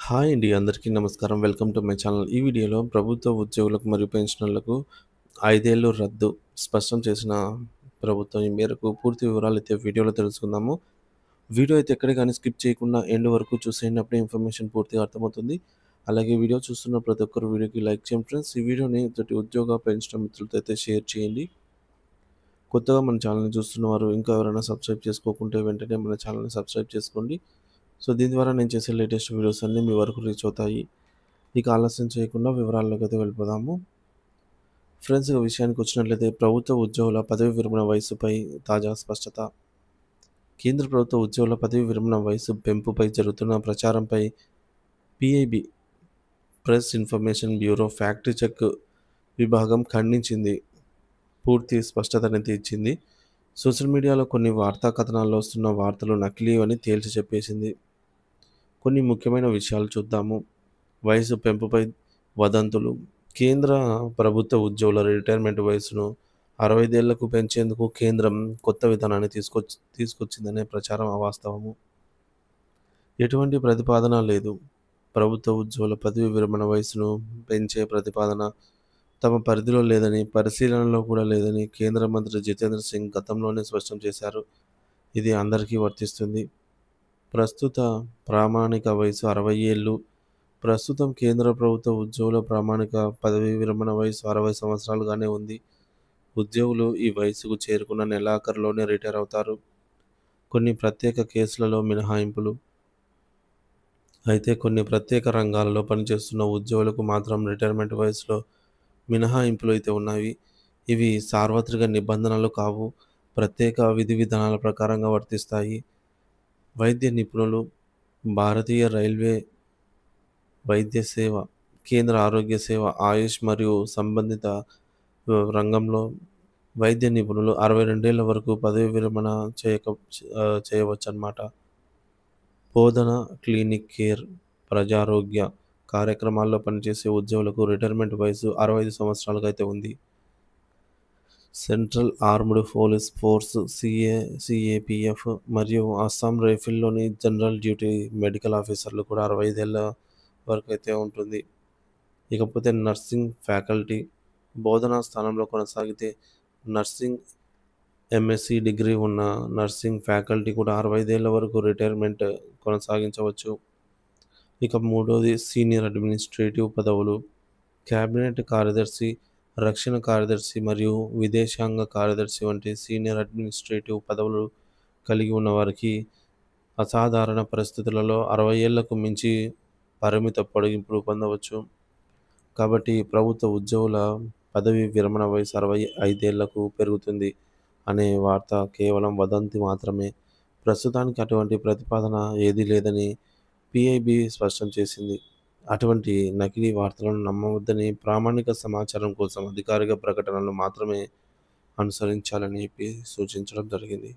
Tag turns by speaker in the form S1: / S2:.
S1: Hi అండి. అందరికీ నమస్కారం. Welcome to my channel. ఈ వీడియోలో ప్రభుత్వ ఉద్యోగులకు మరియు పెన్షనర్లకు 5 ఏళ్లు రద్దు స్పష్టం చేసిన ప్రభుత్వం. ఈ మేరకు పూర్తి వివరాలైతే వీడియోలో తెలుసుకుందాము. వీడియో అయితే ఎక్కడ గాని స్కిప్ చేయకుండా ఎండ్ వరకు చూసేయండి. అప్పుడే ఇన్ఫర్మేషన్ పూర్తిగా అర్థమవుతుంది. అలాగే వీడియో చూస్తున్న ప్రతి ఒక్కరు వీడియోకి లైక్ చేయండి ఫ్రెండ్స్. ఈ వీడియోని తోటి ఉద్యోగ, పెన్షనర్ మిత్రులతో అయితే షేర్ చేయండి. కొత్తగా మన ఛానల్‌ని చూస్తున్నవారు ఇంకా ఎవరైనా సబ్స్క్రైబ్ చేసుకోకుంటే వెంటనే మన ఛానల్‌ని సబ్స్క్రైబ్ చేసుకోండి. సో, దీని ద్వారా నేను చేసే లేటెస్ట్ వీడియోస్ అన్నీ మీ వరకు రీచ్ అవుతాయి. ఇక ఆలస్యం చేయకుండా వివరాల్లోకైతే వెళ్ళిపోదాము. ఫ్రెండ్స్, ఇక విషయానికి వచ్చినట్లయితే ప్రభుత్వ ఉద్యోగుల పదవీ విరమణ వయస్సుపై తాజా స్పష్టత. కేంద్ర ప్రభుత్వ ఉద్యోగుల పదవీ విరమణ వయస్సు పెంపుపై జరుగుతున్న ప్రచారంపై PIB Press Information Bureau fact check విభాగం ఖండించింది. పూర్తి స్పష్టతనైతే ఇచ్చింది. సోషల్ మీడియాలో కొన్ని వార్తా కథనాల్లో వస్తున్న వార్తలు నకిలీ అని తేల్చి చెప్పేసింది. కొన్ని ముఖ్యమైన విషయాలు చూద్దాము. వయసు పెంపుపై వదంతులు. కేంద్ర ప్రభుత్వ ఉద్యోగుల రిటైర్మెంట్ వయసును 65 ఏళ్లకు పెంచేందుకు కేంద్రం కొత్త విధానాన్ని తీసుకొచ్చిందనే ప్రచారం అవాస్తవము. ఎటువంటి ప్రతిపాదన లేదు. ప్రభుత్వ ఉద్యోగుల పదవీ విరమణ వయసును పెంచే ప్రతిపాదన తమ పరిధిలో లేదని, పరిశీలనలో కూడా లేదని కేంద్ర మంత్రి జితేంద్ర సింగ్ గతంలోనే స్పష్టం చేశారు. ఇది అందరికీ వర్తిస్తుంది. ప్రస్తుత ప్రామాణిక వయసు 60 ఏళ్లు. ప్రస్తుతం కేంద్ర ప్రభుత్వ ఉద్యోగుల ప్రామాణిక పదవీ విరమణ వయసు 60 సంవత్సరాలుగానే ఉంది. ఉద్యోగులు ఈ వయసుకు చేరుకున్న నెలాఖరులోనే రిటైర్ అవుతారు. కొన్ని ప్రత్యేక కేసులలో మినహాయింపులు. అయితే కొన్ని ప్రత్యేక రంగాలలో పనిచేస్తున్న ఉద్యోగులకు మాత్రం రిటైర్మెంట్ వయసులో మినహాయింపులు అయితే ఉన్నాయి. ఇవి సార్వత్రిక నిబంధనలు కావు. ప్రత్యేక విధి విధానాల ప్రకారంగా వర్తిస్తాయి. వైద్య నిపుణులు. భారతీయ రైల్వే వైద్య సేవ, కేంద్ర ఆరోగ్య సేవ, ఆయుష్ మరియు సంబంధిత రంగంలో వైద్య నిపుణులు 62 ఏళ్ల వరకు పదవీ విరమణ చేయవచ్చన్నమాట. బోధన, క్లినిక్ కేర్, ప్రజారోగ్య కార్యక్రమాల్లో పనిచేసే ఉద్యోగులకు రిటైర్మెంట్ వయసు 65 సంవత్సరాలుగా అయితే ఉంది. Central armed police force CAPF మరియు అస్సాం రైఫిల్లోని జనరల్ డ్యూటీ మెడికల్ ఆఫీసర్లు కూడా 65 ఏళ్ల వరకు అయితే ఉంటుంది. ఇకపోతే నర్సింగ్ ఫ్యాకల్టీ. బోధనా స్థానంలో కొనసాగితే నర్సింగ్ ఎంఎస్సి డిగ్రీ ఉన్న నర్సింగ్ ఫ్యాకల్టీ కూడా 65 ఏళ్ల వరకు రిటైర్మెంట్ కొనసాగించవచ్చు. ఇక మూడోది సీనియర్ అడ్మినిస్ట్రేటివ్ పదవులు. క్యాబినెట్ కార్యదర్శి, రక్షణ కార్యదర్శి మరియు విదేశాంగ కార్యదర్శి వంటి సీనియర్ అడ్మినిస్ట్రేటివ్ పదవులు కలిగి ఉన్న వారికి అసాధారణ పరిస్థితులలో 60 ఏళ్లకు మించి పరిమిత పొడిగింపులు పొందవచ్చు. కాబట్టి ప్రభుత్వ ఉద్యోగుల పదవీ విరమణ వయసు 65 ఏళ్లకు పెరుగుతుంది అనే వార్త కేవలం వదంతి మాత్రమే. ప్రస్తుతానికి అటువంటి ప్రతిపాదన ఏదీ లేదని పీఐబీ స్పష్టం చేసింది. అటువంటి నకిలీ వార్తలను నమ్మవద్దని, ప్రామాణిక సమాచారం కోసం అధికారిక ప్రకటనలను మాత్రమే అనుసరించాలని సూచించడం జరిగింది.